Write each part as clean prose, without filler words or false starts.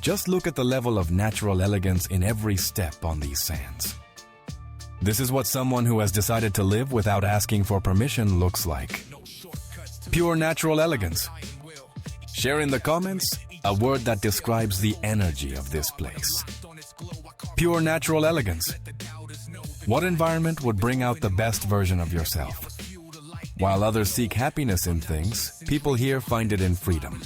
Just look at the level of natural elegance in every step on these sands. This is what someone who has decided to live without asking for permission looks like. Pure natural elegance. Share in the comments a word that describes the energy of this place. Pure natural elegance. What environment would bring out the best version of yourself? While others seek happiness in things, people here find it in freedom.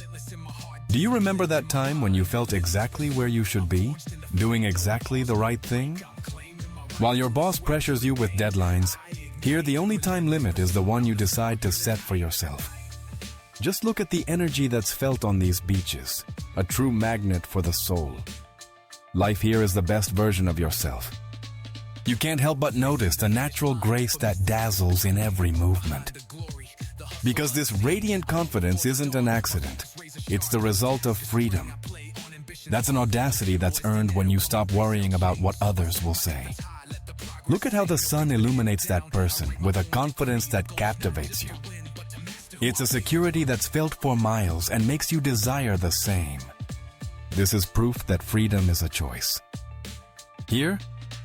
Do you remember that time when you felt exactly where you should be, doing exactly the right thing? While your boss pressures you with deadlines, here the only time limit is the one you decide to set for yourself. Just look at the energy that's felt on these beaches, a true magnet for the soul. Life here is the best version of yourself. You can't help but notice the natural grace that dazzles in every movement. Because this radiant confidence isn't an accident, it's the result of freedom. That's an audacity that's earned when you stop worrying about what others will say. Look at how the sun illuminates that person with a confidence that captivates you. It's a security that's felt for miles and makes you desire the same. This is proof that freedom is a choice. Here,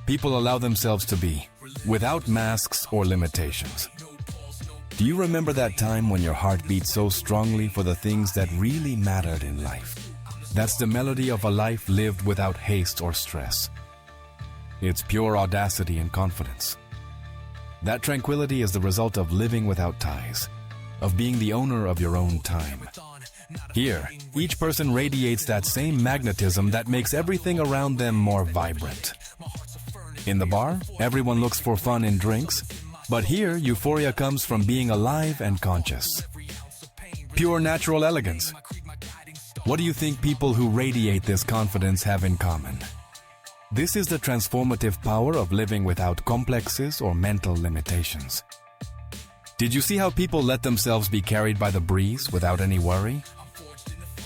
people allow themselves to be, without masks or limitations. Do you remember that time when your heart beat so strongly for the things that really mattered in life? That's the melody of a life lived without haste or stress. It's pure audacity and confidence. That tranquility is the result of living without ties, of being the owner of your own time. Here, each person radiates that same magnetism that makes everything around them more vibrant. In the bar, everyone looks for fun in drinks, but here, euphoria comes from being alive and conscious. Pure natural elegance. What do you think people who radiate this confidence have in common? This is the transformative power of living without complexes or mental limitations. Did you see how people let themselves be carried by the breeze without any worry?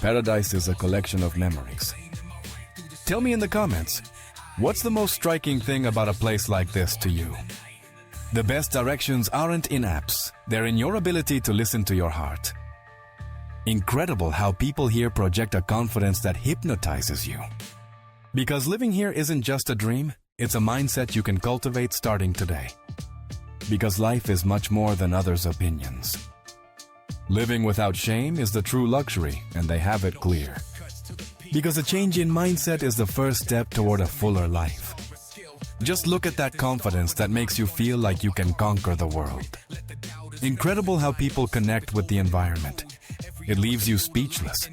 Paradise is a collection of memories. Tell me in the comments, what's the most striking thing about a place like this to you? The best directions aren't in apps, they're in your ability to listen to your heart. Incredible how people here project a confidence that hypnotizes you. Because living here isn't just a dream, it's a mindset you can cultivate starting today. Because life is much more than others' opinions. Living without shame is the true luxury, and they have it clear. Because a change in mindset is the first step toward a fuller life. Just look at that confidence that makes you feel like you can conquer the world. Incredible how people connect with the environment. It leaves you speechless.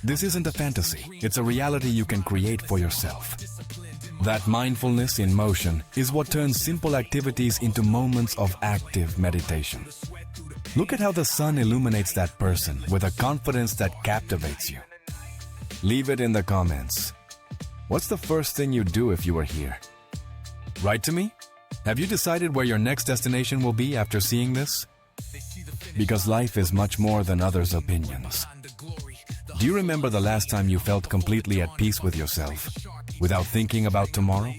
This isn't a fantasy, it's a reality you can create for yourself. That mindfulness in motion is what turns simple activities into moments of active meditation. Look at how the sun illuminates that person with a confidence that captivates you. Leave it in the comments. What's the first thing you'd do if you were here? Write to me? Have you decided where your next destination will be after seeing this? Because life is much more than others' opinions. Do you remember the last time you felt completely at peace with yourself, without thinking about tomorrow?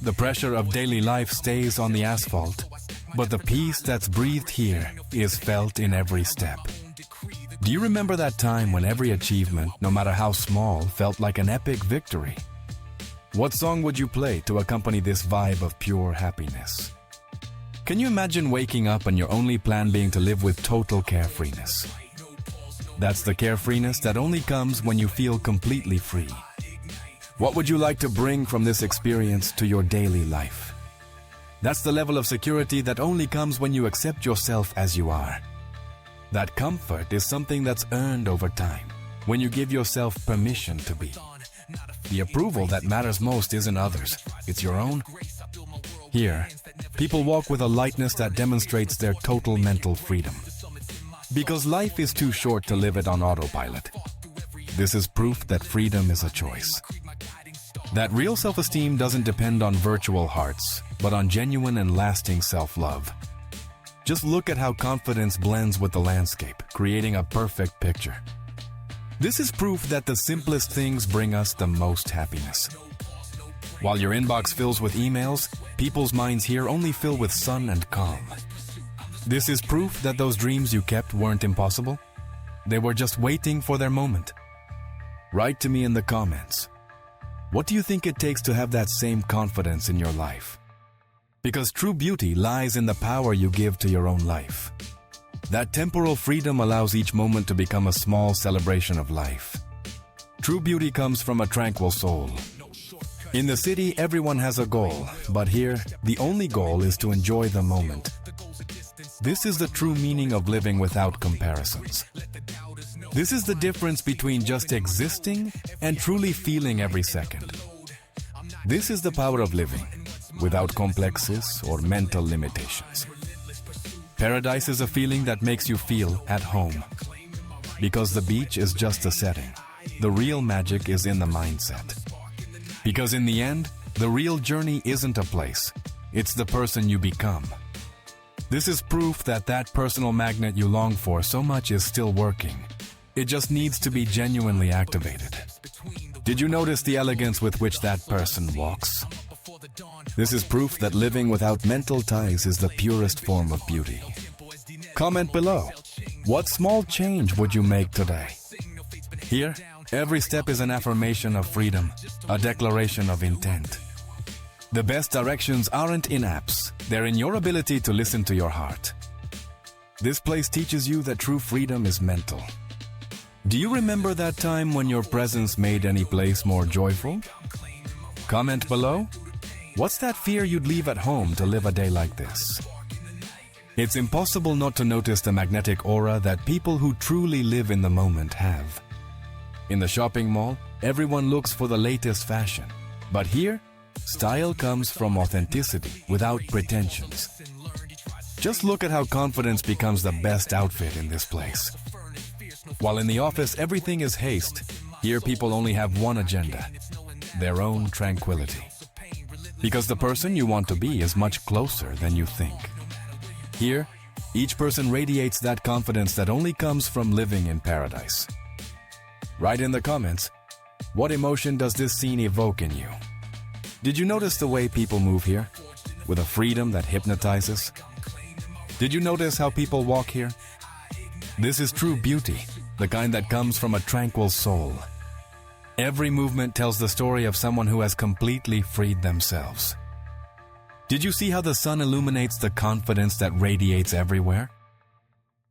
The pressure of daily life stays on the asphalt, but the peace that's breathed here is felt in every step. Do you remember that time when every achievement, no matter how small, felt like an epic victory? What song would you play to accompany this vibe of pure happiness? Can you imagine waking up and your only plan being to live with total carefreeness? That's the carefreeness that only comes when you feel completely free. What would you like to bring from this experience to your daily life? That's the level of security that only comes when you accept yourself as you are. That comfort is something that's earned over time, when you give yourself permission to be. The approval that matters most isn't others, it's your own. Here, people walk with a lightness that demonstrates their total mental freedom. Because life is too short to live it on autopilot. This is proof that freedom is a choice. That real self-esteem doesn't depend on virtual hearts, but on genuine and lasting self-love. Just look at how confidence blends with the landscape, creating a perfect picture. This is proof that the simplest things bring us the most happiness. While your inbox fills with emails, people's minds here only fill with sun and calm. This is proof that those dreams you kept weren't impossible. They were just waiting for their moment. Write to me in the comments. What do you think it takes to have that same confidence in your life? Because true beauty lies in the power you give to your own life. That temporal freedom allows each moment to become a small celebration of life. True beauty comes from a tranquil soul. In the city, everyone has a goal, but here, the only goal is to enjoy the moment. This is the true meaning of living without comparisons. This is the difference between just existing and truly feeling every second. This is the power of living, without complexes or mental limitations. Paradise is a feeling that makes you feel at home. Because the beach is just a setting, the real magic is in the mindset. Because in the end, the real journey isn't a place, it's the person you become. This is proof that that personal magnet you long for so much is still working. It just needs to be genuinely activated. Did you notice the elegance with which that person walks? This is proof that living without mental ties is the purest form of beauty. Comment below. What small change would you make today? Here, every step is an affirmation of freedom, a declaration of intent. The best directions aren't in apps, they're in your ability to listen to your heart. This place teaches you that true freedom is mental. Do you remember that time when your presence made any place more joyful? Comment below. What's that fear you'd leave at home to live a day like this? It's impossible not to notice the magnetic aura that people who truly live in the moment have. In the shopping mall, everyone looks for the latest fashion. But here, style comes from authenticity without pretensions. Just look at how confidence becomes the best outfit in this place. While in the office everything is haste, here people only have one agenda, their own tranquility. Because the person you want to be is much closer than you think. Here, each person radiates that confidence that only comes from living in paradise. Write in the comments, what emotion does this scene evoke in you? Did you notice the way people move here? With a freedom that hypnotizes? Did you notice how people walk here? This is true beauty, the kind that comes from a tranquil soul. Every movement tells the story of someone who has completely freed themselves. Did you see how the sun illuminates the confidence that radiates everywhere?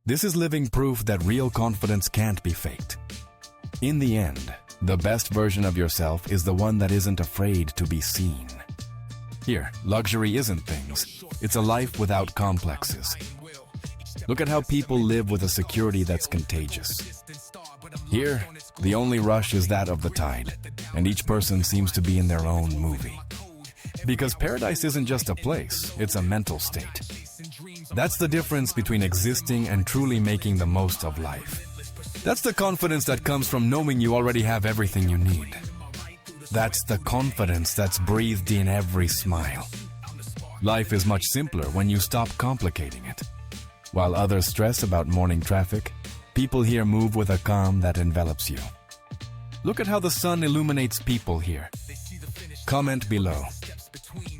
This is living proof that real confidence can't be faked. In the end, the best version of yourself is the one that isn't afraid to be seen. Here, luxury isn't things, it's a life without complexes. Look at how people live with a security that's contagious. Here, the only rush is that of the tide, and each person seems to be in their own movie. Because paradise isn't just a place, it's a mental state. That's the difference between existing and truly making the most of life. That's the confidence that comes from knowing you already have everything you need. That's the confidence that's breathed in every smile. Life is much simpler when you stop complicating it. While others stress about morning traffic, people here move with a calm that envelops you. Look at how the sun illuminates people here. Comment below.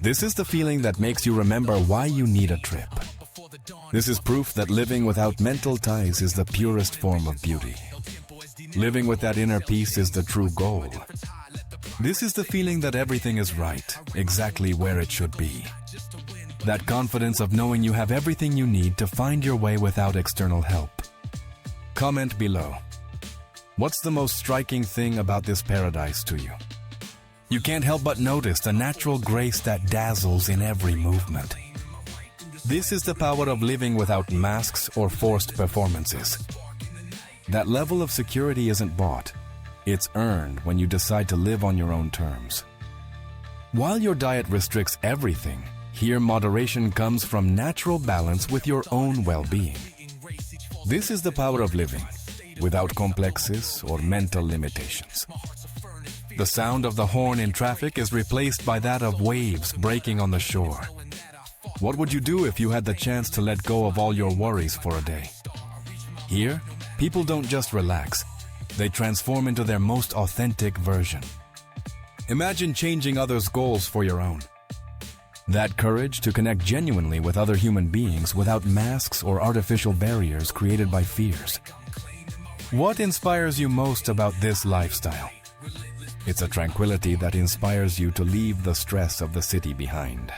This is the feeling that makes you remember why you need a trip. This is proof that living without mental ties is the purest form of beauty. Living with that inner peace is the true goal. This is the feeling that everything is right, exactly where it should be. That confidence of knowing you have everything you need to find your way without external help. Comment below. What's the most striking thing about this paradise to you? You can't help but notice the natural grace that dazzles in every movement. This is the power of living without masks or forced performances. That level of security isn't bought. It's earned when you decide to live on your own terms. While your diet restricts everything, here moderation comes from natural balance with your own well-being. This is the power of living, without complexes or mental limitations. The sound of the horn in traffic is replaced by that of waves breaking on the shore. What would you do if you had the chance to let go of all your worries for a day? Here, people don't just relax, they transform into their most authentic version. Imagine changing others' goals for your own. That courage to connect genuinely with other human beings without masks or artificial barriers created by fears. What inspires you most about this lifestyle? It's a tranquility that inspires you to leave the stress of the city behind.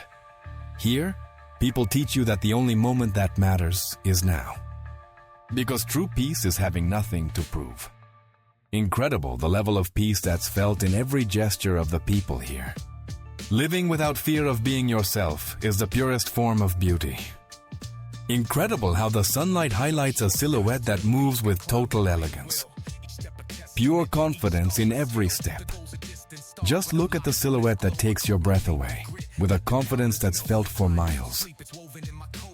Here, people teach you that the only moment that matters is now. Because true peace is having nothing to prove. Incredible the level of peace that's felt in every gesture of the people here. Living without fear of being yourself is the purest form of beauty. Incredible how the sunlight highlights a silhouette that moves with total elegance. Pure confidence in every step. Just look at the silhouette that takes your breath away, with a confidence that's felt for miles.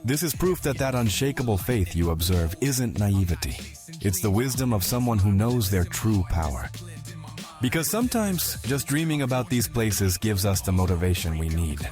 This is proof that unshakable faith you observe isn't naivety. It's the wisdom of someone who knows their true power. Because sometimes, just dreaming about these places gives us the motivation we need.